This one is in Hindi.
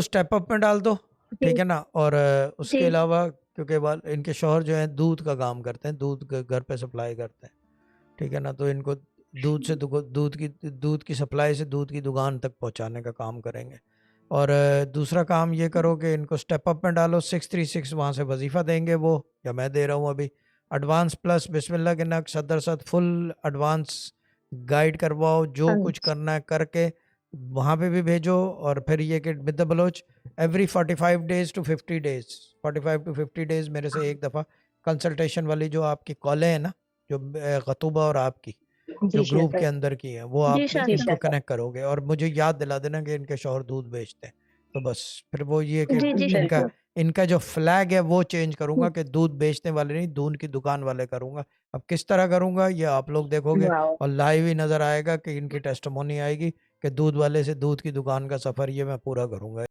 स्टेप अप में डाल दो, जी ठीक है ना। और उसके जी अलावा क्योंकि इनके शौहर जो है दूध का काम करते हैं, दूध घर पे सप्लाई करते हैं, ठीक है ना। तो इनको दूध की सप्लाई से दूध की दुकान तक पहुंचाने का काम करेंगे। और दूसरा काम ये करो कि इनको स्टेप अप में डालो, 636 वहाँ से वजीफ़ा देंगे वो, या मैं दे रहा हूँ अभी। एडवांस प्लस बिस्मिल्लाह के नक्श सदर सद फुल एडवांस गाइड करवाओ, जो हाँ कुछ करना है करके वहाँ पे भी भेजो। और फिर ये कि with the Baloch every 45 days to 50 days, 45 to 50 days मेरे से एक दफ़ा कंसल्टेशन वाली जो आपकी कॉलें हैं ना, जो खतूबा और आपकी जो जी ग्रुप के शायद अंदर की है, वो जी आप शायद इनको कनेक्ट करोगे और मुझे याद दिला देना कि इनके शौहर दूध बेचते हैं। तो बस फिर वो ये कि जी जी इनका शायद इनका जो फ्लैग है वो चेंज करूंगा कि दूध बेचने वाले नहीं, दूध की दुकान वाले करूंगा। अब किस तरह करूंगा ये आप लोग देखोगे, वाह और लाइव ही नजर आएगा कि इनकी टेस्टिमोनी आएगी कि दूध वाले से दूध की दुकान का सफर ये मैं पूरा करूंगा।